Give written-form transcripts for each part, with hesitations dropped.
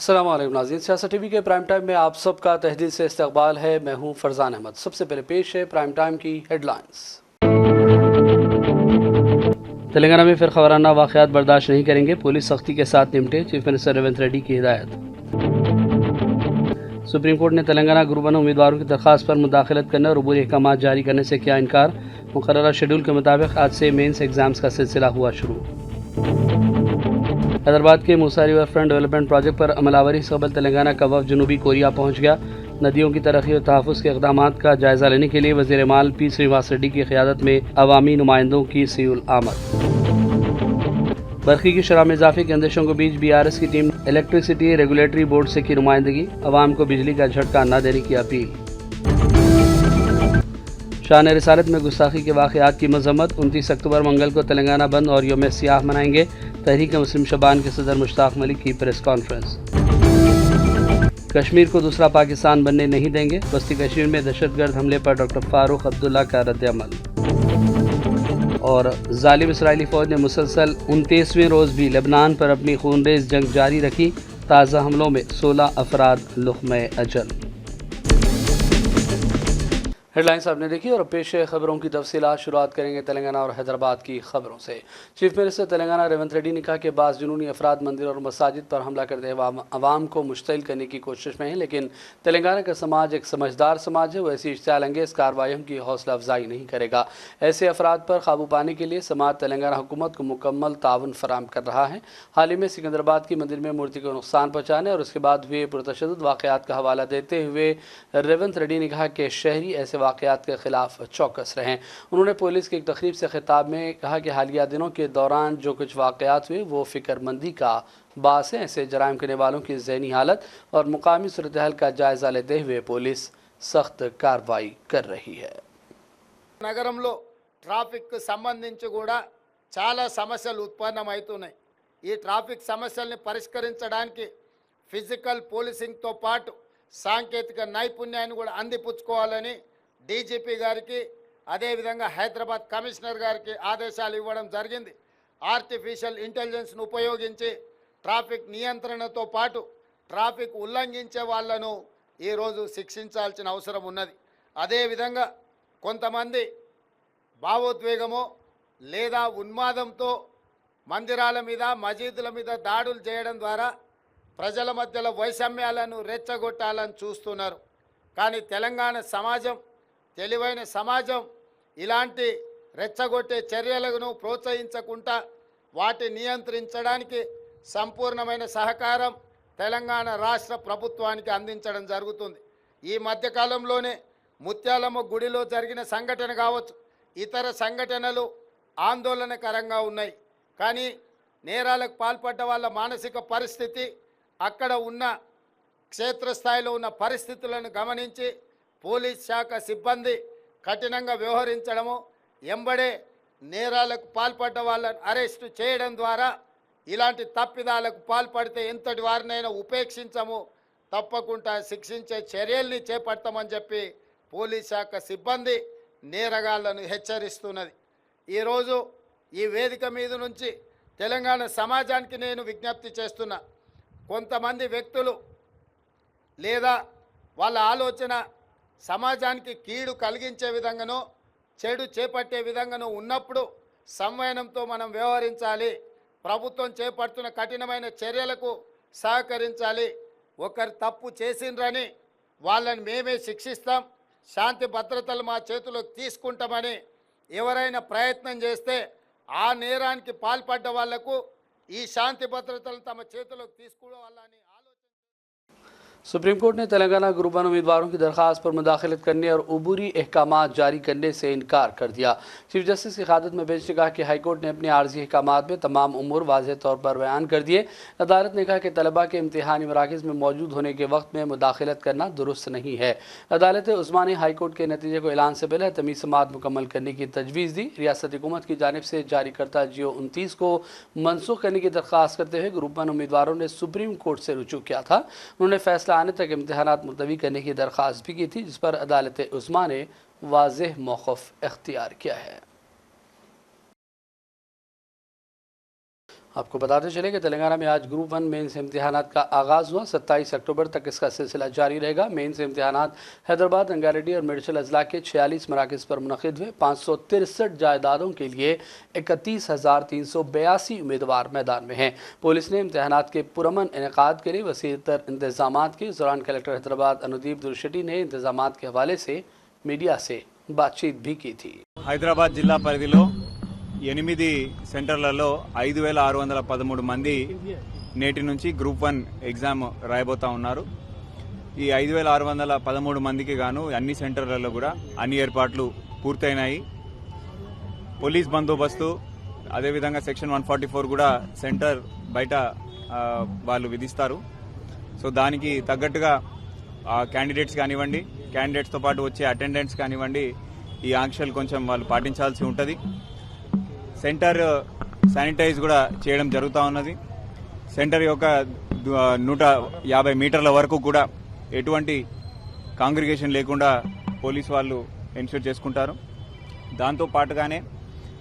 अस्सलाम वालेकुम नाज़रीन, सियासत टीवी के प्राइम टाइम में आप सबका तहदील से इस्तकबाल है। मैं हूं फरजान अहमद। सबसे पहले पेश है प्राइम टाइम की हेडलाइंस। तेलंगाना में फिर खबराना वाक़यात बर्दाश्त नहीं करेंगे, पुलिस सख्ती के साथ निपटे, चीफ मिनिस्टर रेवंत रेड्डी की हिदायत। सुप्रीम कोर्ट ने तेलंगाना ग्रुप 1 उम्मीदवारों की दरख्वास्त पर मुदाखलत करने और अबूरी अहकाम जारी करने से किया इनकार। मुकर्ररा शेड्यूल के मुताबिक आज से मेंस एग्जाम्स का सिलसिला हुआ शुरू। हैदराबाद के मूसा रिवर फ्रंट डेवलपमेंट प्रोजेक्ट पर अमलावरी से कबल तेलंगाना का वफ़द जनूबी कोरिया पहुँच गया। नदियों की तरक्की और तहफ़्फ़ुज़ के इक़दाम का जायज़ा लेने के लिए वज़ीर माल पी श्रीनिवास रेड्डी की क़यादत में अवामी नुमाइंदों की सीउल आमद। बरक़ी की शरह में इजाफ़े के अंदेशों के बीच BRS की टीम इलेक्ट्रिसिटी रेगुलेटरी बोर्ड से की नुमाइंदगी, अवाम को बिजली का झटका न देने की अपील। शान रिसालत में गुस्ताखी के वाक़यात की मज़म्मत, 29 अक्टूबर मंगल को तेलंगाना बंद और यौम सियाह मनाएंगे। तहरीक मुस्लिम शबान के सदर मुश्ताक मलिक की प्रेस कॉन्फ्रेंस। कश्मीर को दूसरा पाकिस्तान बनने नहीं देंगे, वस्ती कश्मीर में दहशतगर्द हमले पर डॉक्टर फारूक अब्दुल्ला का रद्द-ए-अमल। और जालिम इसराइली फ़ौज ने मुसलसल 29वें रोज़ भी लेबनान पर अपनी खूनरेज़ जंग जारी रखी। ताज़ा हमलों में 16 अफराद लुक़्मे अजल। हेडलाइंस आपने देखी और पेश खबरों की तफसीलात। शुरुआत करेंगे तेलंगाना और हैदराबाद की खबरों से। चीफ मिनिस्टर तेलंगाना रेवंत रेड्डी ने कहा कि बाज़ जुनूनी अफराद मंदिर और मसाजिद पर हमला करते अवाम को मुश्तिल करने की कोशिश में हैं, लेकिन तेलंगाना का समाज एक समझदार समाज है। वो ऐसी इश्तियाल अंगेज़ कार्रवाइयों की हौसला अफजाई नहीं करेगा। ऐसे अफराद पर काबू पाने के लिए समाज तेलंगाना हुकूमत को मुकम्मल ताउन फराहम कर रहा है। हाल ही में सिकंदराबाद की मंदिर में मूर्ति को नुकसान पहुँचाने और उसके बाद हुए पुरतशद्दुद वाक़यात का हवाला देते हुए रेवंत रेड्डी ने कहा कि शहरी ऐसे वाक़यात के ख़िलाफ़ चौकस रहें। उन्होंने पुलिस की एक तकरीब से खिताब में कहा कि हालिया दिनों के दौरान जो कुछ वाक़यात हुए वो फ़िक्रमंदी का बास है। ऐसे जराइम करने वालों की ज़हनी हालत और मुकामी सूरत हाल का जायज़ा लेते हुए पुलिस सख्त कार्रवाई कर रही है। నగరంలో ట్రాఫిక్ సంబంధించి కూడా చాలా సమస్యలు ఉత్పన్నమవుతున్నాయి. ఈ ట్రాఫిక్ సమస్యల్ని పరిష్కరించడానికి ఫిజికల్ పోలీసింగ్తో పాటు సాంకేతిక నైపుణ్యాన్ని కూడా అందిపుచ్చుకోవాలని డీజీపీ గారికి అదేవిధంగా హైదరాబాద్ కమిషనర్ గారికి ఆదేశాలు ఇవ్వడం జరిగింది. ఆర్టిఫిషియల్ ఇంటెలిజెన్స్ను ఉపయోగించి ట్రాఫిక్ నియంత్రణతో పాటు ట్రాఫిక్ ఉల్లంఘించే వాళ్లను ఈరోజు శిక్షించాల్సిన అవసరం ఉన్నది. అదేవిధంగా కొంతమంది భావోద్వేగమో లేదా ఉన్మాదంతో మందిరాల మీద మసీదుల మీద దాడులు చేయడం ద్వారా ప్రజల మధ్యలో వైషమ్యాలను రెచ్చగొట్టాలని చూస్తున్నారు. కానీ తెలంగాణ సమాజం తెలివైన సమాజం ఇలాంటి రెచ్చగొట్టే చర్యలను ప్రోత్సహించకుండా వాటి నియంత్రించడానికి సంపూర్ణమైన సహకారం తెలంగాణ రాష్ట్ర ప్రభుత్వానికి అందించడం జరుగుతుంది. ఈ మధ్యకాలంలోనే ముత్యాలమ్మ గుడిలో జరిగిన సంఘటన కావచ్చు, ఇతర సంఘటనలు ఆందోళనకరంగా ఉన్నాయి. కానీ నేరాలకు పాల్పడ్డ వాళ్ళ మానసిక పరిస్థితి, అక్కడ ఉన్న క్షేత్రస్థాయిలో ఉన్న పరిస్థితులను గమనించి పోలీస్ శాఖ సిబ్బంది కఠినంగా వ్యవహరించడము, ఎంబడే నేరాలకు పాల్పడ్డ వాళ్ళని అరెస్టు చేయడం ద్వారా ఇలాంటి తప్పిదాలకు పాల్పడితే ఎంతటి వారినైనా ఉపేక్షించము, తప్పకుండా శిక్షించే చర్యల్ని చేపడతామని చెప్పి పోలీస్ శాఖ సిబ్బంది నేరగాళ్లను హెచ్చరిస్తున్నది. ఈరోజు ఈ వేదిక మీద నుంచి తెలంగాణ సమాజానికి నేను విజ్ఞప్తి చేస్తున్నా. కొంతమంది వ్యక్తులు లేదా వాళ్ళ ఆలోచన సమాజానికి కీడు కలిగించే విధంగానో చెడు చేపట్టే విధంగానో ఉన్నప్పుడు సంవయనంతో మనం వ్యవహరించాలి. ప్రభుత్వం చేపడుతున్న కఠినమైన చర్యలకు సహకరించాలి. ఒకరు తప్పు చేసిండ్రని వాళ్ళని మేమే శిక్షిస్తాం, శాంతి భద్రతలు మా చేతిలోకి తీసుకుంటామని ఎవరైనా ప్రయత్నం చేస్తే ఆ నేరానికి పాల్పడ్డ వాళ్లకు ఈ శాంతి భద్రతలు తమ చేతిలోకి తీసుకోవాలని सुप्रीम कोर्ट ने तेलंगाना ग्रुप 1 उम्मीदवारों की दरख्वास्त पर मुदाखलत करने और अबूरी अहकाम जारी करने से इनकार कर दिया। चीफ जस्टिस की क़यादत में बेंच ने कहा कि हाई कोर्ट ने अपने आर्जी अहकाम में तमाम उमूर वाज़ेह तौर पर बयान कर दिए। अदालत ने कहा कि तलबा के इम्तिहानी मराकज़ में मौजूद होने के वक्त में मुदाखलत करना दुरुस्त नहीं है। अदालत उस्मा ने हाई कोर्ट के नतीजे को ऐलान से पहले तमीज़ समात मुकम्मल करने की तजवीज़ दी। रियासती हुकूमत की जानिब से जारी करता जियो 29 को मनसूख करने की दरख्वास्त करते हुए ग्रुप 1 उम्मीदवारों ने सुप्रीम कोर्ट से रुजू किया था। उन्होंने फैसला आने तक इम्तिहानात मुलतवी करने की दरख्वास्त भी की थी, जिस पर अदालत उस्मा ने वाज़ेह मौक़िफ़ इख्तियार किया है। आपको बताते चले कि तेलंगाना में आज ग्रुप 1 मेंस इम्तिहानात का आगाज़ हुआ। 27 अक्टूबर तक इसका सिलसिला जारी रहेगा। मेंस इम्तिहानात हैदराबाद, रंगारेड्डी और मेडचल अजला के 46 मराकज़ पर मुनक़िद हुए। 563 जायदादों के लिए 31,382 उम्मीदवार मैदान में हैं। पुलिस ने इम्तिहानात के पुरअमन इनेकाद के लिए वसीअ तर इंतजामात के। इस दौरान कलेक्टर हैदराबाद अनुदीप दुर्शेट्टी ने इंतजामात के हवाले से मीडिया से बातचीत भी की थी। హైదరాబాద్ జిల్లా పరిధిలో 8 సెంటర్లలో 5,613 మంది నేటి నుంచి గ్రూప్ 1 ఎగ్జామ్ రాయబోతా ఉన్నారు. ఈ 5,613 మందికి గాను అన్ని సెంటర్లలో కూడా అన్ని ఏర్పాట్లు పూర్తయినాయి. పోలీస్ బందోబస్తు అదేవిధంగా సెక్షన్ 144 కూడా సెంటర్ బయట వాళ్ళు విధిస్తారు. సో దానికి తగ్గట్టుగా క్యాండిడేట్స్ కానివ్వండి, క్యాండిడేట్స్తో పాటు వచ్చే అటెండెంట్స్ కానివ్వండి, ఈ ఆంక్షలు కొంచెం వాళ్ళు పాటించాల్సి ఉంటుంది. సెంటర్ శానిటైజ్ కూడా చేయడం జరుగుతూ ఉన్నది. సెంటర్ యొక్క 150 మీటర్ల వరకు కూడా ఎటువంటి కాంగ్రిగేషన్ లేకుండా పోలీసు వాళ్ళు ఎన్ష్యూర్ చేసుకుంటారు. దాంతో పాటుగానే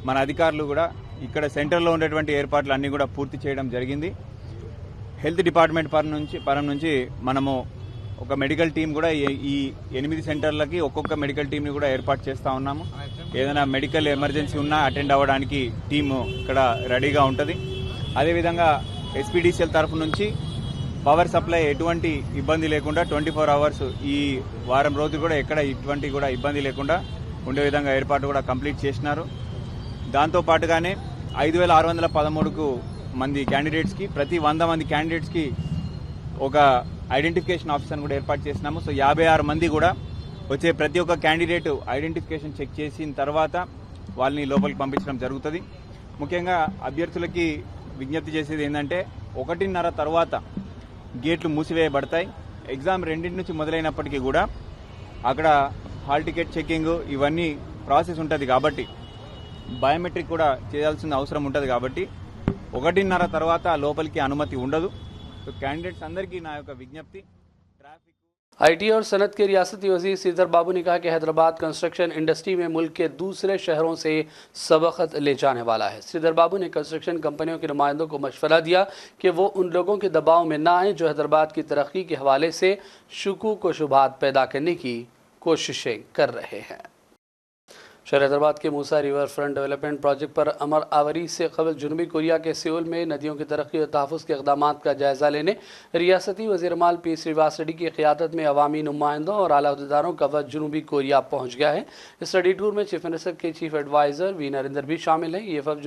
మన అధికారులు కూడా ఇక్కడ సెంటర్లో ఉండేటువంటి ఏర్పాట్లు అన్నీ కూడా పూర్తి చేయడం జరిగింది. హెల్త్ డిపార్ట్మెంట్ పరం నుంచి మనము ఒక మెడికల్ టీం కూడా ఈ 8 సెంటర్లకి ఒక్కొక్క మెడికల్ టీంని కూడా ఏర్పాటు చేస్తూ ఉన్నాము. ఏదైనా మెడికల్ ఎమర్జెన్సీ ఉన్నా అటెండ్ అవ్వడానికి టీము ఇక్కడ రెడీగా ఉంటుంది. అదేవిధంగా ఎస్పీడీసీఎల్ తరఫు నుంచి పవర్ సప్లై ఎటువంటి ఇబ్బంది లేకుండా 24 అవర్స్ ఈ వారం రోజులు కూడా ఎక్కడ ఇటువంటి కూడా ఇబ్బంది లేకుండా ఉండే విధంగా ఏర్పాటు కూడా కంప్లీట్ చేసినారు. దాంతో పాటుగానే 5,613 మంది క్యాండిడేట్స్కి ప్రతి 100 మంది క్యాండిడేట్స్కి ఒక ఐడెంటిఫికేషన్ ఆఫీసర్ని కూడా ఏర్పాటు చేసినాము. సో 56 మంది కూడా వచ్చే ప్రతి ఒక్క క్యాండిడేట్ ఐడెంటిఫికేషన్ చెక్ చేసిన తర్వాత వాళ్ళని లోపలికి పంపించడం జరుగుతుంది. ముఖ్యంగా అభ్యర్థులకి విజ్ఞప్తి చేసేది ఏంటంటే 1:30 తర్వాత గేట్లు మూసివేయబడతాయి. ఎగ్జామ్ 2 నుంచి మొదలైనప్పటికీ కూడా అక్కడ హాల్ టికెట్ చెకింగ్ ఇవన్నీ ప్రాసెస్ ఉంటుంది కాబట్టి బయోమెట్రిక్ కూడా చేయాల్సిన అవసరం ఉంటుంది కాబట్టి 1:30 తర్వాత లోపలికి అనుమతి ఉండదు. तो कैंडिडेट्स अंदर की ना యొక్క విజ్ఞప్తి ट्रैफिक आईटी और सनत के रियासती वजीर श्रीधर बाबू ने कहा कि हैदराबाद कंस्ट्रक्शन इंडस्ट्री में मुल्क के दूसरे शहरों से सबकत ले जाने वाला है। श्रीधर बाबू ने कंस्ट्रक्शन कंपनियों के नुमाइंदों को मशवरा दिया कि वो उन लोगों के दबाव में ना आए जो हैदराबाद की तरक्की के हवाले से शुकूक व शुबहात पैदा करने की कोशिशें कर रहे हैं। शहर हैदराबाद के मूसा रिवर फ्रंट डेवलपमेंट प्रोजेक्ट पर अमर आवरी से कबल जनूबी कोरिया के सियोल में नदियों की तरक्की और तहफ़्फ़ुज़ के इक़दामात का जायज़ा लेने रियासती वज़ीर माल पी श्रीवास रेड्डी की क़ियादत में अवामी नुमाइंदों और आला अहदेदारों का वफ़द जनूबी कोरिया पहुँच गया है। इस स्टडी टूर में चीफ मिनिस्टर के चीफ एडवाइज़र वी नरेंद्र भी शामिल हैं। ये वफ़द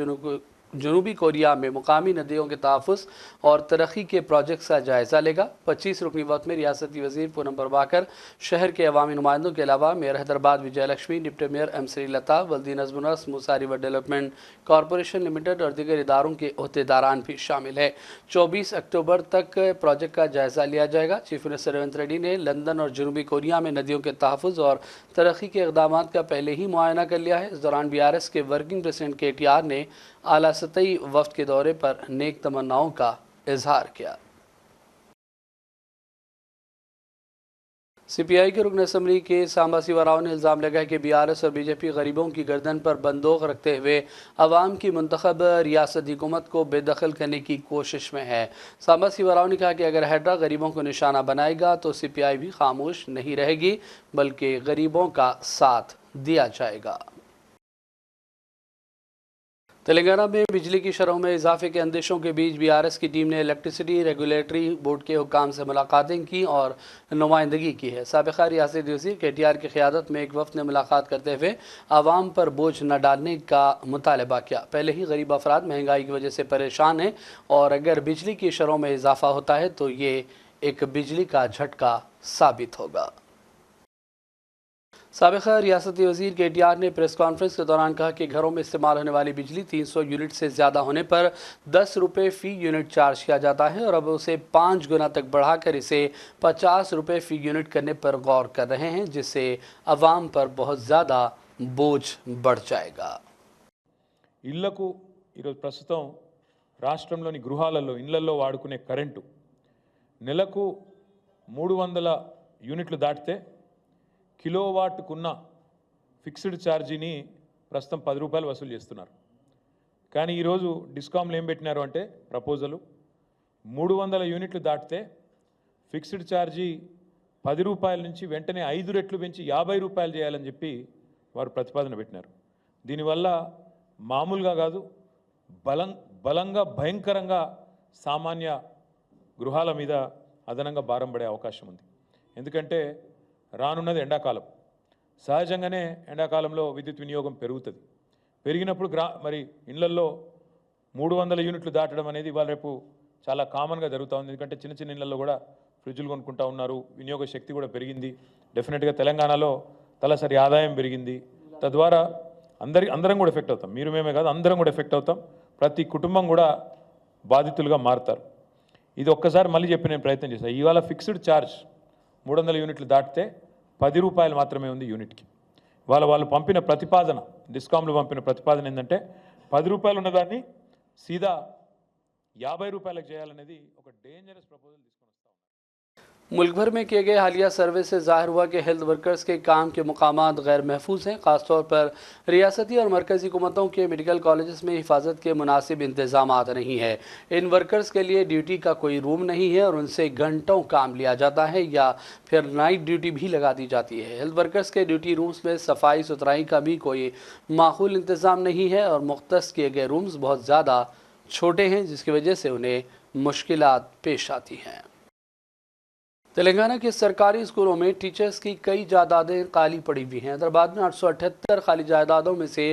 जनूबी कोरिया में मुकामी नदियों के तहफ़्फ़ुज़ और तरक्की के प्रोजेक्ट्स का जायज़ा लेगा। 25 रुकनी वक्त में रियासती वज़ीर पूनम प्रभाकर शहर के अवामी नुमाइंदों के अलावा mayor Hyderabad Vijay Lakshmi, deputy mayor M Srilatha, वल्दी नज़्म-उन-नस्र, Musi River Development Corporation Limited और दीगर इदारों के अहदेदारान भी शामिल है। 24 अक्टूबर तक प्रोजेक्ट का जायज़ा लिया जाएगा। चीफ मिनिस्टर रेवंत रेड्डी ने लंदन और जनूबी कोरिया में नदियों के तहफ़्फ़ुज़ और तरक्की के इक़दामात का पहले ही मुआयना कर लिया है। इस दौरान BRS के वर्किंग प्रेसिडेंट KTR ने आला सतही वफ्द के दौरे पर नेक तमन्नाओं का इजहार किया। CPI के रुकन असम्बली के सांबा सिवा राव ने इल्ज़ाम लगाया कि BRS और BJP गरीबों की गर्दन पर बंदूक रखते हुए अवाम की मुंतखब रियासती हुकूमत को बेदखल करने की कोशिश में है। सांबा सिवा राव ने कहा कि अगर हैड्रा गरीबों को निशाना बनाएगा तो CPI भी खामोश नहीं रहेगी बल्कि गरीबों का साथ दिया जाएगा। तेलंगाना में बिजली की शरहों में इजाफे के अंदेशों के बीच BRS की टीम ने इलेक्ट्रिसिटी रेगुलेटरी बोर्ड के हुक्काम से मुलाकातें की और नुमाइंदगी की है। साबिक़ा रियासती वज़ीर KTR की क़ियादत में एक वफ़द ने मुलाकात करते हुए आवाम पर बोझ न डालने का मुतालबा किया। पहले ही गरीब अफराद महंगाई की वजह से परेशान हैं और अगर बिजली की शरहों में इजाफा होता है तो ये एक बिजली का झटका साबित होगा। साबिक़ा रियासती वज़ीर KTR ने प्रेस कॉन्फ्रेंस के दौरान कहा कि घरों में इस्तेमाल होने वाली बिजली 300 यूनिट से ज़्यादा होने पर 10 रुपये फ़ी यूनिट चार्ज किया जाता है और अब उसे 5 गुना तक बढ़ाकर इसे 50 रुपये फ़ी यूनिट करने पर गौर कर रहे हैं, जिससे अवाम पर बहुत ज़्यादा बोझ बढ़ जाएगा। ఇళ్లకు ఈరోజు ప్రస్తుతం రాష్ట్రంలోని గృహాలలో ఇళ్లలో వాడుకునే కరెంటు నెలకు 300 యూనిట్లు దాటితే కిలోవాట్కున్న ఫిక్స్డ్ ఛార్జీని ప్రస్తుతం 10 రూపాయలు వసూలు చేస్తున్నారు. కానీ ఈరోజు డిస్కామ్లు ఏం పెట్టినారు అంటే ప్రపోజలు 300 యూనిట్లు దాటితే ఫిక్స్డ్ ఛార్జీ 10 రూపాయల నుంచి వెంటనే 5 రెట్లు పెంచి 50 రూపాయలు చేయాలని చెప్పి వారు ప్రతిపాదన పెట్టినారు. దీనివల్ల మామూలుగా కాదు, బలంగా భయంకరంగా సామాన్య గృహాల మీద అదనంగా భారం పడే అవకాశం ఉంది. ఎందుకంటే రానున్నది ఎండాకాలం. సహజంగానే ఎండాకాలంలో విద్యుత్ వినియోగం పెరుగుతుంది. పెరిగినప్పుడు మరి ఇళ్లల్లో 300 యూనిట్లు దాటడం అనేది ఇవాళ రేపు చాలా కామన్గా జరుగుతూ ఉంది. ఎందుకంటే చిన్న చిన్న ఇళ్లలో కూడా ఫ్రిడ్జ్లు కొనుక్కుంటూ ఉన్నారు, వినియోగ శక్తి కూడా పెరిగింది. డెఫినెట్గా తెలంగాణలో తలసరి ఆదాయం పెరిగింది. తద్వారా అందరం కూడా ఎఫెక్ట్ అవుతాం. మీరు మేమే కాదు, అందరం కూడా ఎఫెక్ట్ అవుతాం. ప్రతి కుటుంబం కూడా బాధితులుగా మారుతారు. ఇది ఒక్కసారి మళ్ళీ చెప్పి నేను ప్రయత్నం చేశాను. ఇవాళ ఫిక్స్డ్ ఛార్జ్ 300 యూనిట్లు దాటితే 10 రూపాయలు మాత్రమే ఉంది యూనిట్కి. వాళ్ళు పంపిన ప్రతిపాదన, డిస్కామ్లు పంపిన ప్రతిపాదన ఏంటంటే 10 రూపాయలు ఉన్నదాన్ని సీదా 50 రూపాయలకు చేయాలనేది ఒక డేంజరస్ ప్రపోజల్ తీసుకొని వస్తాం. मुल्क भर में किए गए हालिया सर्वे से ज़ाहिर हुआ कि हेल्थ वर्कर्स के काम के मकामात गैर महफूज हैं। ख़ासतौर पर रियासती और मरकज़ी हुकूमतों के मेडिकल कॉलेज़ में हिफाजत के मुनासिब इंतज़ामात नहीं है। इन वर्कर्स के लिए ड्यूटी का कोई रूम नहीं है और उनसे घंटों काम लिया जाता है या फिर नाइट ड्यूटी भी लगा दी जाती है। हेल्थ वर्कर्स के ड्यूटी रूम्स में सफाई सुथराई का भी कोई माकूल इंतज़ाम नहीं है और मुख्तस किए गए रूम्स बहुत ज़्यादा छोटे हैं, जिसकी वजह से उन्हें मुश्किलात पेश आती हैं। तेलंगाना के सरकारी स्कूलों में टीचर्स की कई जायदादें खाली पड़ी हुई हैं। हैदराबाद में 878 खाली जायदादों में से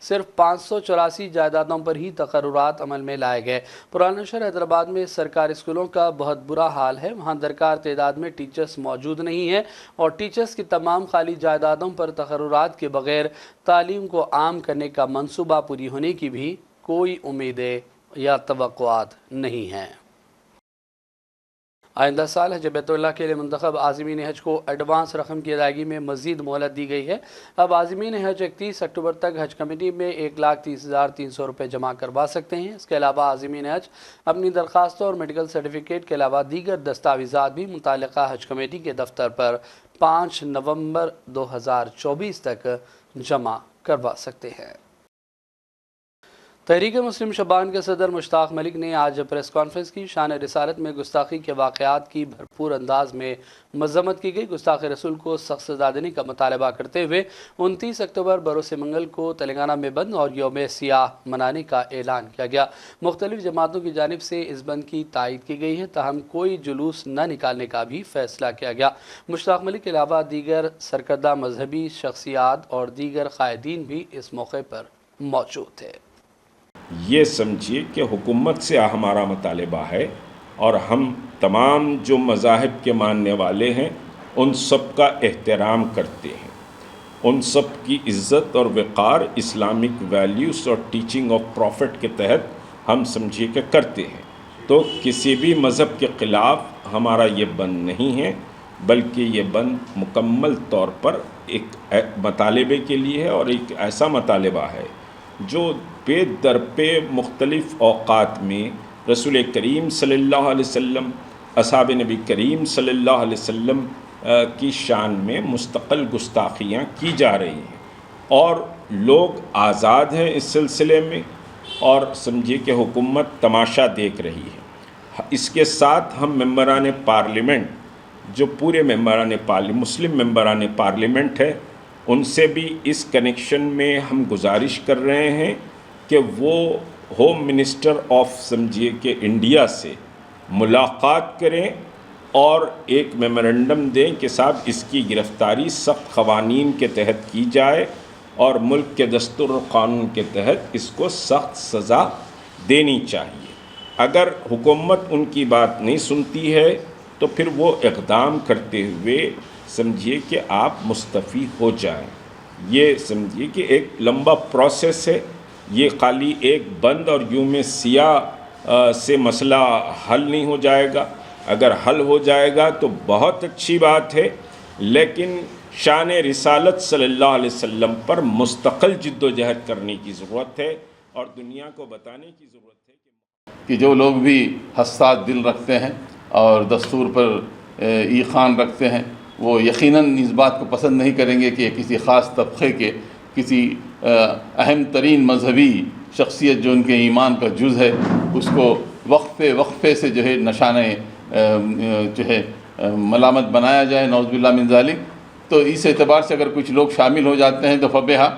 सिर्फ 584 जायदादों पर ही तकर्रुरात अमल में लाए गए। पुराना शहर हैदराबाद में सरकारी स्कूलों का बहुत बुरा हाल है। वहाँ दरकार तादाद में टीचर्स मौजूद नहीं है और टीचर्स की तमाम खाली जायदादों पर तकर्रुरात के बगैर तालीम को आम करने का मंसूबा पूरी होने की भी कोई उम्मीदें या तवक्कुआत नहीं हैं। आइंदा साल हज बैतुल्लाह के लिए मुंतखब आज़मीन हज को एडवांस रकम की अदायगी में मज़ीद मोहलत दी गई है। अब आज़मीन हज 31 अक्टूबर तक हज कमेटी में 1,30,300 रुपये जमा करवा सकते हैं। इसके अलावा आज़मीन हज अपनी दरख्वास्तों और मेडिकल सर्टिफिकेट के अलावा दीगर दस्तावेज़ात भी मुताल्लिक़ा हज कमेटी के दफ्तर पर 5 नवंबर 2024 तक जमा करवा सकते हैं। तहरीक मुस्लिम शबान के सदर मुश्ताक मलिक ने आज प्रेस कॉन्फ्रेंस की। शान रिसालत में गुस्ताखी के वाक़यात की भरपूर अंदाज में मज़म्मत की गई। गुस्ताख रसूल को सख्त सज़ा देने का मुतालबा करते हुए 29 अक्टूबर बरोस मंगल को तेलंगाना में बंद और यौम सियाह मनाने का ऐलान किया गया। मुख्तलिफ जमातों की जानिब से इस बंद की तायद की गई है, ताहम कोई जुलूस न निकालने का भी फैसला किया गया। मुश्ताक मलिक के अलावा दीगर सरकर्दा मजहबी शख्सियात और दीगर कायदीन भी इस मौके पर मौजूद थे। ये समझिए कि हुकूमत से हमारा मुतालबा है और हम तमाम जो मज़ाहिब के मानने वाले हैं उन सब का एहतराम करते हैं। उन सब की इज़्ज़त और वक़ार इस्लामिक वैल्यूज़ और टीचिंग ऑफ प्रॉफिट के तहत हम समझिए कि करते हैं। तो किसी भी मज़हब के ख़िलाफ़ हमारा ये बंद नहीं है, बल्कि ये बंद मुकम्मल तौर पर एक मुतालबे के लिए है और एक ऐसा मुतालबा है जो पे दर पे मुख्तलिफ़ औक़ात में रसूल करीम सल्लल्लाहु अलैहि वसल्लम, असहाब नबी करीम सल्लल्लाहु अलैहि वसल्लम की शान में मुस्तक़िल गुस्ताखियाँ की जा रही हैं और लोग आज़ाद हैं इस सिलसिले में और समझिए कि हुकूमत तमाशा देख रही है। इसके साथ हम मेंबरान पार्लियामेंट, जो पूरे मुस्लिम मेंबरान पार्लियामेंट है, उनसे भी इस कनेक्शन में हम गुजारिश कर रहे हैं कि वो होम मिनिस्टर ऑफ समझिए कि इंडिया से मुलाकात करें और एक मेमोरेंडम दें कि साहब इसकी गिरफ़्तारी सख्त क़वानीन के तहत की जाए और मुल्क के दस्तूर और क़ानून के तहत इसको सख्त सज़ा देनी चाहिए। अगर हुकूमत उनकी बात नहीं सुनती है तो फिर वो इक़दाम करते हुए समझिए कि आप मुस्तफ़ी हो जाएं। ये समझिए कि एक लंबा प्रोसेस है। ये खाली एक बंद और यूम सियाह से मसला हल नहीं हो जाएगा। अगर हल हो जाएगा तो बहुत अच्छी बात है, लेकिन शान रिसालत सल्लल्लाहु अलैहि वसल्लम पर मुस्तक़िल जिद्दोजहद करने की ज़रूरत है और दुनिया को बताने की ज़रूरत है कि जो लोग भी हसास दिल रखते हैं और दस्तूर पर ईखान रखते हैं, वो यकीनन इस बात को पसंद नहीं करेंगे कि किसी ख़ास तबक़े के किसी अहम तरीन मजहबी शख्सियत जो उनके ईमान का जुज़ है उसको वक्फे वक्फे से जो है नशाने जो है मलामत बनाया जाए, नौज़ुबिल्लाह मिन ज़ालिक। तो इस एतबार से अगर कुछ लोग शामिल हो जाते हैं तो फ़बेहा,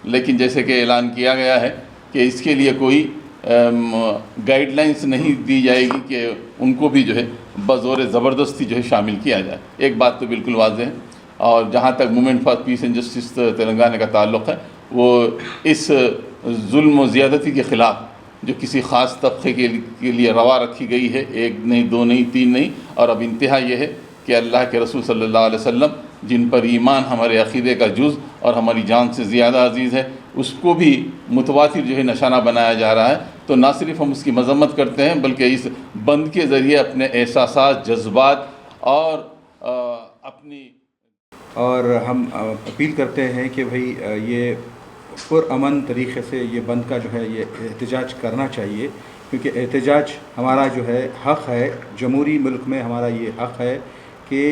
लेकिन जैसे कि ऐलान किया गया है कि इसके लिए कोई गाइडलाइंस नहीं दी जाएगी कि उनको भी जो है बज़ोर ज़बरदस्ती जो है शामिल किया जाए। एक बात तो बिल्कुल वाज़ेह है। और जहाँ तक movement for piece and justice Telangana का ताल्लुक़ है, वो इस जुल्म व ज़ियादती के ख़िलाफ़ जो किसी ख़ास तबक़े के लिए रवा रखी गई है, एक नहीं, दो नहीं, तीन नहीं, और अब इंतहा ये है कि अल्लाह के रसूल सल्लल्लाहु अलैहि वसल्लम जिन पर ईमान हमारे अक़ीदे का जुज़ और हमारी जान से ज़्यादा अज़ीज़ है, उसको भी मुतवातिर जो है निशाना बनाया जा रहा है। तो ना सिर्फ हम उसकी मज़म्मत करते हैं बल्कि इस बंद के ज़रिए अपने एहसासात, जज्बात और हम अपील करते हैं कि भाई ये पुरअमन तरीक़े से ये बंद का जो है ये एहतजाज करना चाहिए, क्योंकि एहतजाज हमारा जो है हक़ है। जमहूरी मुल्क में हमारा ये हक़ है कि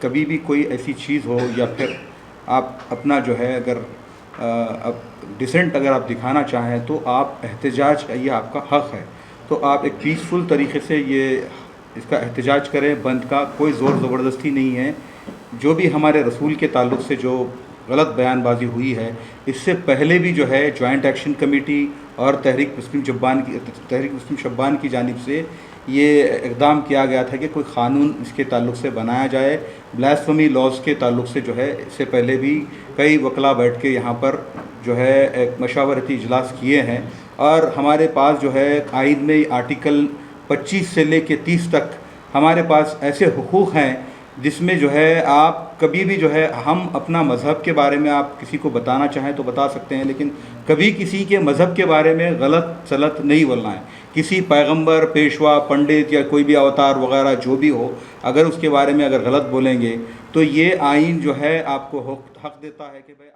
कभी भी कोई ऐसी चीज़ हो या फिर आप अपना जो है अगर अब डिसेंट अगर आप दिखाना चाहें तो आप एहतजाज, ये आपका हक़ है। तो आप एक पीसफुल तरीक़े से ये इसका एहतजाज करें। बंद का कोई ज़ोर ज़बरदस्ती नहीं है। जो भी हमारे रसूल के ताल्लुक़ से जो गलत बयानबाजी हुई है, इससे पहले भी जो है जॉइंट एक्शन कमेटी और तहरीक मुस्लिम शब्बान की जानिब से ये इक़दाम किया गया था कि कोई क़ानून इसके ताल्लुक़ से बनाया जाए। ब्लास्फेमी लॉज़ के ताल्लुक़ से जो है इससे पहले भी कई वकला बैठ के यहाँ पर जो है एक मशावरती इजलास किए हैं, और हमारे पास जो है आइन में आर्टिकल 25 से लेके 30 तक हमारे पास ऐसे हुकूक़ हैं जिसमें जो है आप कभी भी जो है हम अपना मज़हब के बारे में आप किसी को बताना चाहें तो बता सकते हैं, लेकिन कभी किसी के मज़हब के बारे में गलत सलत नहीं बोलना है। किसी पैगंबर, पेशवा, पंडित या कोई भी अवतार वगैरह जो भी हो, अगर उसके बारे में अगर गलत बोलेंगे तो ये आइन जो है आपको हक़ देता है कि भाई आप।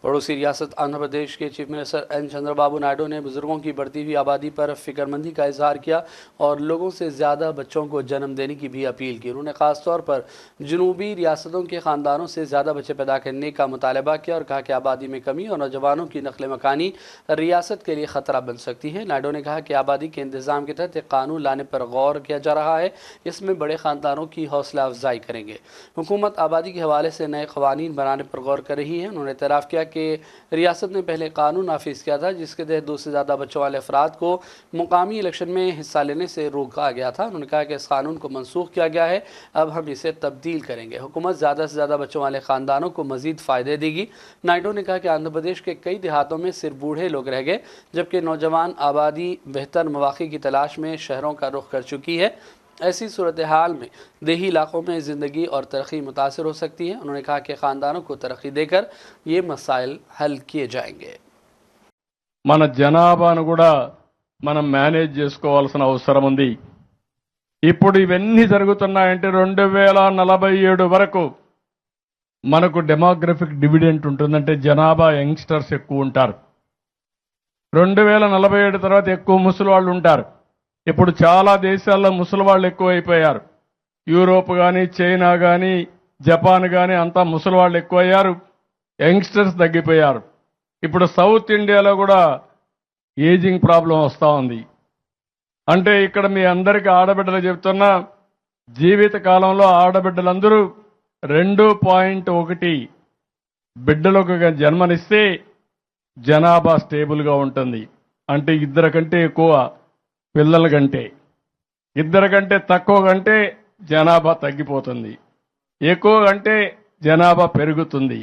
पड़ोसी रियासत आंध्र प्रदेश के chief minister N Chandrababu Naidu ने बुजुर्गों की बढ़ती हुई आबादी पर फिक्रमंदी का इजहार किया और लोगों से ज़्यादा बच्चों को जन्म देने की भी अपील की। उन्होंने ख़ास तौर पर जनूबी रियासतों के ख़ानदानों से ज़्यादा बच्चे पैदा करने का मुतालबा किया और कहा कि आबादी में कमी और नौजवानों की नकल मकानी रियासत के लिए ख़तरा बन सकती है। नायडू ने कहा कि आबादी के इंतज़ाम के तहत एक कानून लाने पर गौर किया जा रहा है, इसमें बड़े ख़ानदानों की हौसला अफजाई करेंगे। हुकूमत आबादी के हवाले से नए क़वानीन बनाने पर गौर कर रही है। उन्होंने एतराफ़ किया कि रियासत ने पहले कानून नाफिज किया था जिसके तहत 2 से ज़्यादा बच्चों वाले अफराद को मुकामी इलेक्शन में हिस्सा लेने से रोका गया था। उन्होंने कहा कि इस कानून को मनसूख किया गया है, अब हम इसे तब्दील करेंगे। हुकूमत ज़्यादा से ज़्यादा बच्चों वाले ख़ानदानों को मज़ीद फ़ायदे देगी। नायडू ने कहा कि आंध्र प्रदेश के कई देहातों में सिर्फ बूढ़े लोग रह गए, जबकि नौजवान आबादी बेहतर मौक़े की तलाश में शहरों का रुख कर चुकी है। ऐसी सूरत हाल में देही इलाकों में ज़िंदगी और तरक्की मुतासर हो सकती है। उन्होंने कहा कि ख़ानदानों को तरक्की देकर ये मसाइल हल किए जाएंगे। మన జనాభాను కూడా మనం మేనేజ్ చేసుకోవాల్సిన అవసరం ఉంది. ఇప్పుడు ఇవన్నీ జరుగుతున్నాయంటే 2047 వరకు మనకు డెమోగ్రఫిక్ డివిడెంట్ ఉంటుందంటే జనాభా యంగ్స్టర్స్ ఎక్కువ ఉంటారు. 2047 తర్వాత ఎక్కువ ముసలి వాళ్ళు ఉంటారు. ఇప్పుడు చాలా దేశాల్లో ముసలి వాళ్ళు ఎక్కువైపోయారు. యూరోప్ కానీ, చైనా కానీ, జపాన్ కానీ అంతా ముసలి వాళ్ళు ఎక్కువయ్యారు. యంగ్స్టర్స్ తగ్గిపోయారు. ఇప్పుడు సౌత్ ఇండియాలో కూడా ఏజింగ్ ప్రాబ్లం వస్తూ ఉంది. అంటే ఇక్కడ మీ అందరికీ ఆడబిడ్డలు చెప్తున్నా, జీవిత కాలంలో ఆడబిడ్డలందరూ 2.1 బిడ్డలకు జన్మనిస్తే జనాభా స్టేబుల్గా ఉంటుంది. అంటే 2 కంటే ఎక్కువ పిల్లల కంటే, 2 కంటే తక్కువ కంటే జనాభా తగ్గిపోతుంది, ఎక్కువ కంటే జనాభా పెరుగుతుంది.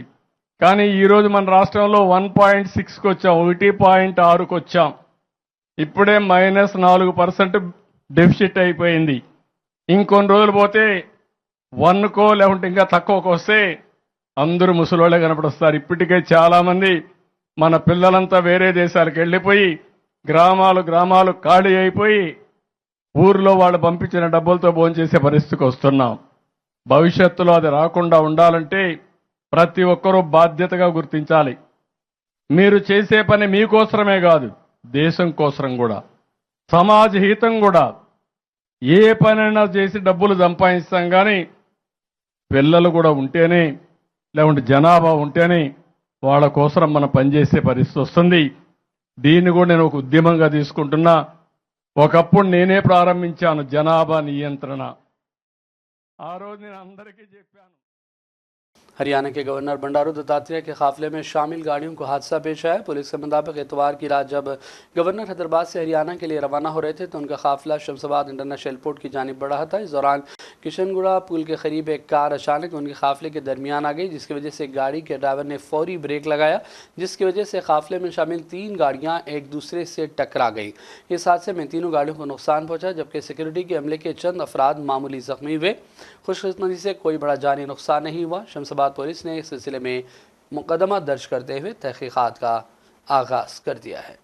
కానీ ఈరోజు మన రాష్ట్రంలో 1.6కి వచ్చాం, 1.6కి వచ్చాం. ఇప్పుడే -4% డెఫిసిట్ అయిపోయింది. ఇంకొన్ని రోజులు పోతే 1కో లేకుంటే ఇంకా తక్కువకు వస్తే అందరూ ముసలోళ్ళే కనపడొస్తారు. ఇప్పటికే చాలామంది మన పిల్లలంతా వేరే దేశాలకు వెళ్ళిపోయి గ్రామాలు ఖాళీ అయిపోయి ఊర్లో వాళ్ళు పంపించిన డబ్బులతో భోంచేసే పరిస్థితికి వస్తున్నాం. భవిష్యత్తులో అది రాకుండా ఉండాలంటే ప్రతి ఒక్కరూ బాధ్యతగా గుర్తించాలి. మీరు చేసే పని మీకోసమే కాదు, దేశం కోసం కూడా, సమాజ హితం కూడా. ఏ పనైనా చేసి డబ్బులు సంపాదిస్తాం కానీ పిల్లలు కూడా ఉంటేనే, లేకుంటే జనాభా ఉంటేనే వాళ్ళ కోసం మనం పనిచేసే పరిస్థితి వస్తుంది. దీన్ని కూడా నేను ఒక ఉద్యమంగా తీసుకుంటున్నా. ఒకప్పుడు నేనే ప్రారంభించాను జనాభా నియంత్రణ. ఆ రోజు నేను అందరికీ చెప్పాను. हरियाणा के गवर्नर बंडारू दत्तात्रेय के काफिले में शामिल गाड़ियों को हादसा पेश आया। पुलिस के मुताबिक इतवार की रात जब गवर्नर हैदराबाद से हरियाणा के लिए रवाना हो रहे थे तो उनका काफिला शमशाबाद इंटरनेशनल एयरपोर्ट की जानिब बढ़ रहा था। इस दौरान किशनगुड़ा पुल के करीब एक कार अचानक उनके काफिले के दरमियान आ गई, जिसकी वजह से गाड़ी के ड्राइवर ने फौरी ब्रेक लगाया, जिसकी वजह से काफिले में शामिल 3 गाड़ियां एक दूसरे से टकरा गई। इस हादसे में तीनों गाड़ियों को नुकसान पहुंचा, जबकि सिक्योरिटी के अमले के चंद अफराद मामूली जख्मी हुए। खुशकिस्मती से कोई बड़ा जानी नुकसान नहीं हुआ। शमशाबाद पुलिस ने इस सिलसिले में मुकदमा दर्ज करते हुए तहकीकात का आगाज कर दिया है।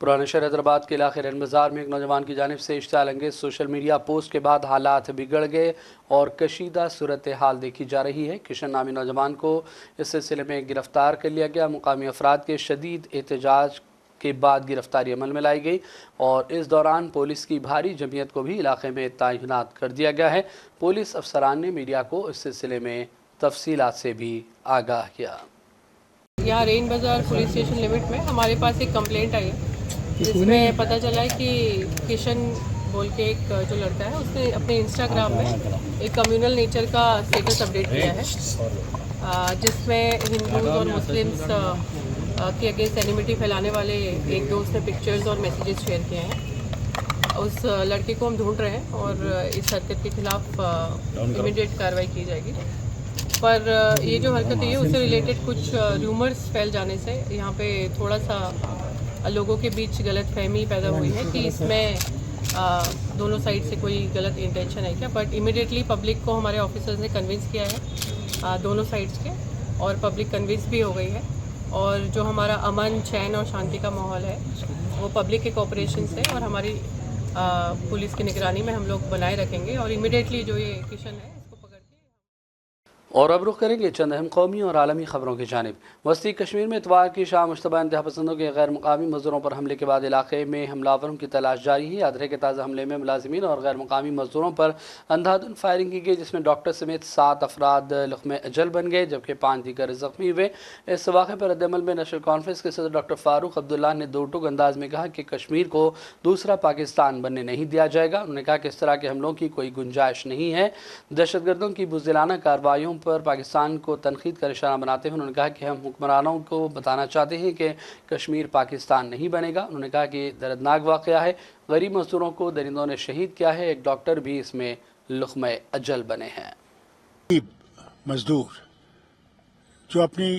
पुराने शहर हैदराबाद के इलाके रैन बाजार में एक नौजवान की जानिब से इश्तियाल अंगेज सोशल मीडिया पोस्ट के बाद हालात बिगड़ गए और कशीदा सूरत हाल देखी जा रही है। किशन नामी नौजवान को इस सिलसिले में गिरफ्तार कर लिया गया। मुकामी अफराद के शदीद एहतजाज के बाद गिरफ्तारी अमल में लाई गई और इस दौरान पुलिस की भारी जमीयत को भी इलाके में तैनात कर दिया गया है। पुलिस अफसरान ने मीडिया को इस सिलसिले में तफसीलात से भी आगाह किया। यहाँ रेन बाज़ार पुलिस स्टेशन लिमिट में हमारे पास एक कंप्लेंट आई है, जिसमें पता चला है कि किशन बोल के एक जो लड़का है उसने अपने इंस्टाग्राम में एक कम्युनल नेचर का स्टेटस अपडेट किया है, जिसमें हिंदूज और मुस्लिम्स के अगेंस्ट एनिमिटी फैलाने वाले एक दो उसने पिक्चर्स और मैसेजेस शेयर किए हैं। उस लड़के को हम ढूंढ रहे हैं और इस हरकत के खिलाफ इमीडिएट कार्रवाई की जाएगी। पर ये जो हरकत है उससे रिलेटेड कुछ र्यूमर्स फैल जाने से यहाँ पे थोड़ा सा लोगों के बीच गलत फहमी पैदा हुई है कि इसमें दोनों साइड से कोई गलत इंटेंशन है क्या। बट इमीडिएटली पब्लिक को हमारे ऑफिसर्स ने कन्विंस किया है दोनों साइड्स के, और पब्लिक कन्विंस भी हो गई है। और जो हमारा अमन चैन और शांति का माहौल है वो पब्लिक के कोऑपरेशन से और हमारी पुलिस की निगरानी में हम लोग बनाए रखेंगे और इमीडिएटली जो ये किशन है इसको पकड़ के। और अब रुख करेंगे चंद अहम कौमी और आलमी खबरों की जानिब। वस्ती कश्मीर में इतवार की शाम मुश्तबा इंतहा पसंदों के गैर मुकामी मजदूरों पर हमले के बाद इलाके में हमलावरों की तलाश जारी है। याद रहे के ताज़ा हमले में मुलाजिमीन और गैर मुकामी मजदूरों पर अंधाधुन फायरिंग की गई, जिसमें डॉक्टर समेत 7 अफराद लुक़्मे अजल बन गए, जबकि 5 दीगर जख्मी हुए। इस वाक़े पर रद्दअमल में नेशनल कॉन्फ्रेंस के सदर डॉक्टर फारूक अब्दुल्ला ने दो टूक अंदाज में कहा कि कश्मीर को दूसरा पाकिस्तान बनने नहीं दिया जाएगा। उन्होंने कहा कि इस तरह के हमलों की कोई गुंजाइश नहीं है। दहशतगर्दों की बुज़दिलाना कार्रवाइयों पर पाकिस्तान को तनकीद का निशाना बनाते हुए उन्होंने कहा कि हम हुक्मरानों को बताना चाहते हैं कि कश्मीर पाकिस्तान नहीं बनेगा। उन्होंने कहा कि दर्दनाक वाक़या है, गरीब मजदूरों को दरिंदों ने शहीद किया है, एक डॉक्टर भी इसमें लुक़्मे अजल बने हैं। मजदूर जो अपनी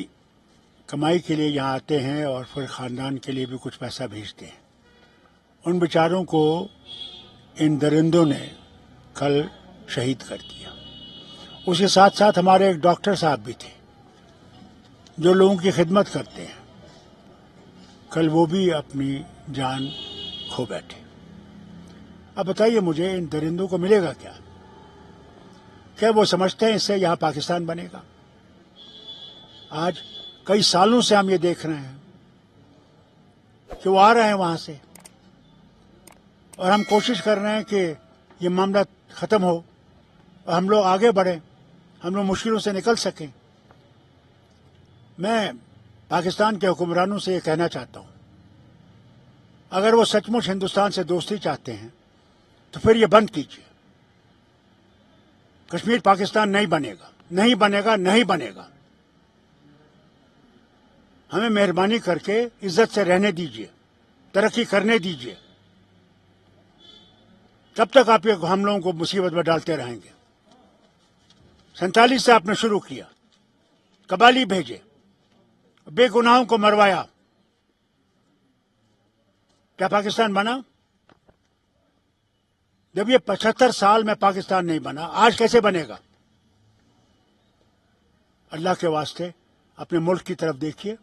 कमाई के लिए यहाँ आते हैं और फिर ख़ानदान के लिए भी कुछ पैसा भेजते हैं, उन बेचारों को इन दरिंदों ने कल शहीद कर दिया। उसके साथ साथ हमारे एक डॉक्टर साहब भी थे जो लोगों की खिदमत करते हैं, कल वो भी अपनी जान खो बैठे। अब बताइए मुझे, इन दरिंदों को मिलेगा क्या? क्या वो समझते हैं इससे यहाँ पाकिस्तान बनेगा? आज कई सालों से हम ये देख रहे हैं कि वो आ रहे हैं वहां से, और हम कोशिश कर रहे हैं कि ये मामला खत्म हो और हम लोग आगे बढ़ें, हम लोग मुश्किलों से निकल सकें। मैं पाकिस्तान के हुक्मरानों से ये कहना चाहता हूं, अगर वो सचमुच हिंदुस्तान से दोस्ती चाहते हैं तो फिर ये बंद कीजिए। कश्मीर पाकिस्तान नहीं बनेगा, नहीं बनेगा, नहीं बनेगा। हमें मेहरबानी करके इज्जत से रहने दीजिए, तरक्की करने दीजिए। कब तक आप ये हम लोगों को मुसीबत में डालते रहेंगे? 47 से आपने शुरू किया, कबाली भेजे, बेगुनाहों को मरवाया, क्या पाकिस्तान बना? जब ये 75 साल में पाकिस्तान नहीं बना, आज कैसे बनेगा? अल्लाह के वास्ते अपने मुल्क की तरफ देखिए,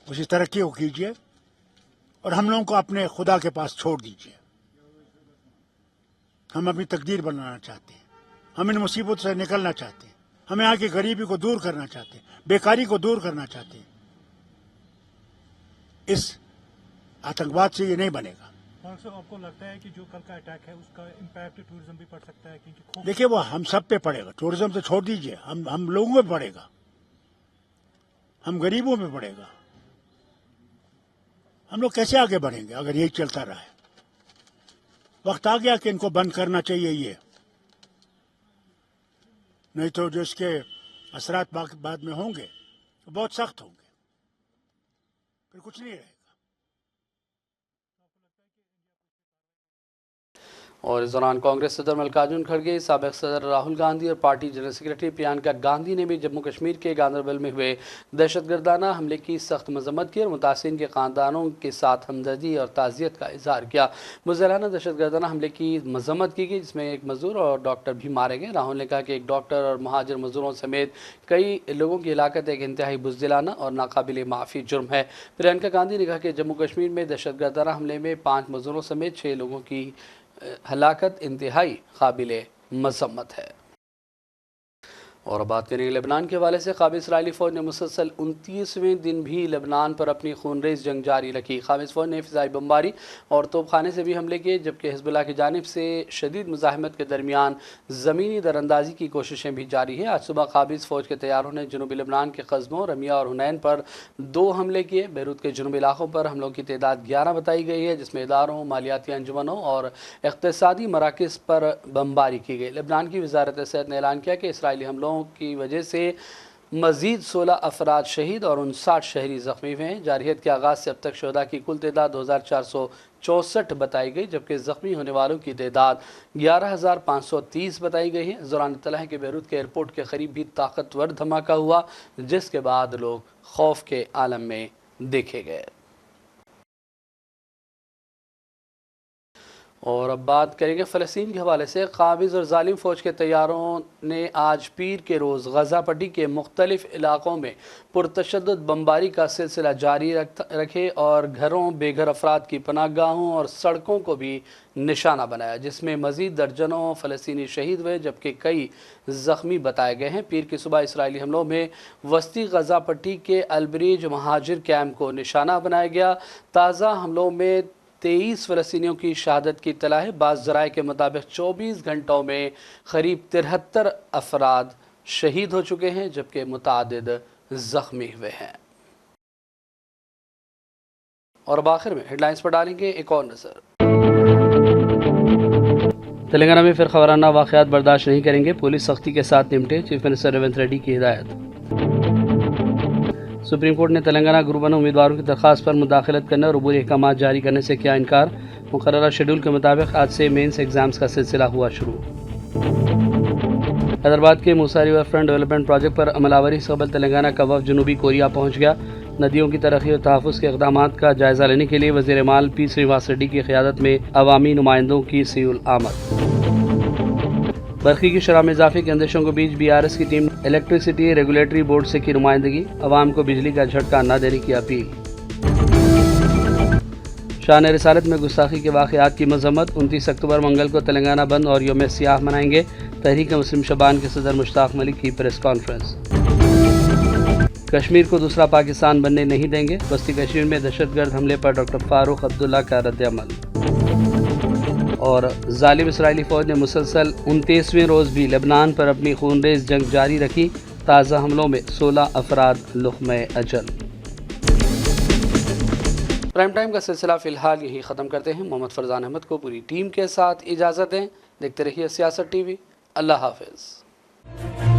उसी तरक्की को कीजिए और हम लोगों को अपने खुदा के पास छोड़ दीजिए। हम अपनी तकदीर बनाना चाहते हैं, हम इन मुसीबतों से निकलना चाहते हैं, हम यहाँ की गरीबी को दूर करना चाहते हैं, बेकारी को दूर करना चाहते हैं। इस आतंकवाद से ये नहीं बनेगा। आपको लगता है कि जो कल का अटैक है उसका इम्पैक्ट टूरिज्म भी पड़ सकता है? क्योंकि देखिए, वो हम सब पे पड़ेगा। टूरिज्म तो छोड़ दीजिए, हम लोगों पे पड़ेगा, हम गरीबों पे पड़ेगा। हम लोग कैसे आगे बढ़ेंगे अगर यही चलता रहा है? वक्त आ गया कि इनको बंद करना चाहिए ये, नहीं तो जो इसके असरात बाद में होंगे तो बहुत सख्त होंगे, फिर कुछ नहीं रहेगा। और इस दौरान कांग्रेस सदर मल्लिकार्जुन खड़गे, साबिक सदर राहुल गांधी और party general secretary Priyanka Gandhi ने भी जम्मू कश्मीर के गांदरबल में हुए दहशतगर्दाना हमले की सख्त मजम्मत की और मुतासिरीन के ख़ानदानों के साथ हमदर्दी और ताज़ियत का इजहार किया। मुज़हिराना दहशतगर्दाना हमले की मजम्मत की गई, जिसमें एक मजदूर और डॉक्टर भी मारे गए। राहुल ने कहा कि एक डॉक्टर और महाजर मजदूरों समेत कई लोगों की हलाकत एक इंतहाई बुज़दिलाना और नाकाबिल माफ़ी जुर्म है। प्रियंका गांधी ने कहा कि जम्मू कश्मीर में दहशतगर्दाना हमले में 5 मजदूरों समेत 6 लोगों की हलाकत इंतहाई काबिल मजम्मत है। और बात करेंगे लेबनान के हवाले से। काबिल इसराइली फ़ौज ने मुसलसल 29वें दिन भी लेबनान पर अपनी खूनरेज़ जंग जारी रखी। काबिल फ़ौज ने फ़िज़ाई बमबारी और तोपखाने से भी हमले किए, जबकि हिज़्बुल्लाह की जानिब से शदीद मुज़ाहमत के दरमियान ज़मीनी दरअंदाज़ी की कोशिशें भी जारी हैं। आज सुबह काबिल फ़ौज के तैयारों ने जनूबी लेबनान के कस्बों रमिया और हुनैन पर 2 हमले किए। बैरूत के जनूबी इलाकों पर हमलों की तादाद 11 बताई गई है, जिसमें इदारों, मालियाती अंजुमनों और इक़्तिसादी मराकिज़ पर बमबारी की गई। लेबनान की वज़ारत सेहत ने ऐलान किया कि इसराइली हमलों की वजह से मज़ीद 16 अफराद शहीद और 59 शहरी ज़ख्मी हुए हैं। जारहियत के आगाज़ से अब तक शुहदा की कुल तादाद 2464 बताई गई, जबकि ज़ख्मी होने वालों की तादाद 11530 बताई गई है। इस दौरान इत्तला है कि बैरूत के एयरपोर्ट के करीब भी ताकतवर धमाका हुआ, जिसके बाद लोग खौफ के आलम में देखे गए। और अब बात करेंगे फ़लस्तीन के हवाले से। काबिज़ और ज़ालिम फ़ौज के तैयारों ने आज पीर के रोज़ गज़ा पट्टी के मुख्तलिफ़ इलाक़ों में पुरतशद्दुद बमबारी का सिलसिला जारी रखे और घरों, बेघर अफराद की पनाहगाहों और सड़कों को भी निशाना बनाया, जिसमें मज़ीद दर्जनों फ़लस्तीनी शहीद हुए, जबकि कई ज़ख्मी बताए गए हैं। पीर की सुबह इसराइली हमलों में वस्ती गज़ा पट्टी के अलब्रीज महाजिर कैम्प को निशाना बनाया गया। ताज़ा हमलों में 23 फ़लस्तीनियों की शहादत की इत्तला है। बाज़ ज़राए के मुताबिक 24 घंटों में करीब 73 अफराद शहीद हो चुके हैं, जबकि मुतादिद ज़ख्मी हुए हैं। और अब आखिर में हेडलाइंस पर डालेंगे एक और नज़र। तेलंगाना में फिर खबराना वाक़यात बर्दाश्त नहीं करेंगे, पुलिस सख्ती के साथ निपटे, चीफ मिनिस्टर रेवंत रेड्डी की हिदायत। सुप्रीम कोर्ट ने तेलंगाना ग्रुप 1 उम्मीदवारों की दरख्वास्त पर मुदाखलत करने और अबूरी अहकाम जारी करने से किया इनकार। मुकर्ररा शेड्यूल के मुताबिक आज से मेंस एग्जाम्स का सिलसिला हुआ शुरू। हैदराबाद के मूसा रिवर फ्रंट डेवलपमेंट प्रोजेक्ट पर अमलावरी से कबल तेलंगाना का वफ़द जनूबी कोरिया पहुँच गया। नदियों की तरक्की और तहफ़्फ़ुज़ के इक़दामात का जायज़ा लेने के लिए वज़ीर माल पी श्रीनिवास रेड्डी की क़यादत में अवामी नुमाइंदों की सीउल आमद। बरक़ी की शरह में इजाफ़े के अंदेशों के बीच BRS की टीम इलेक्ट्रिसिटी रेगुलेटरी बोर्ड से की नुमाइंदगी, अवाम को बिजली का झटका न देने की अपील। शान रिसालत में गुस्ताखी के वाक़यात की मज़म्मत, 29 अक्टूबर मंगल को तेलंगाना बंद और यौम सियाह मनाएंगे। तहरीक मुस्लिम शबान के सदर मुश्ताक मलिक की प्रेस कॉन्फ्रेंस। कश्मीर को दूसरा पाकिस्तान बनने नहीं देंगे, वस्ती कश्मीर में दहशतगर्द हमले पर डॉक्टर फारूक अब्दुल्ला का रद्द-ए-अमल। और ज़ालिम इसराइली फ़ौज ने मुसलसल 29वें रोज़ भी लेबनान पर अपनी खूनरेज़ जंग जारी रखी। ताज़ा हमलों में 16 अफराद लुक़्मे अजल। प्राइम टाइम का सिलसिला फ़िलहाल यही ख़त्म करते हैं। मोहम्मद फरजान अहमद को पूरी टीम के साथ इजाज़त दें। देखते रहिए सियासत TV। अल्लाह हाफ़िज़।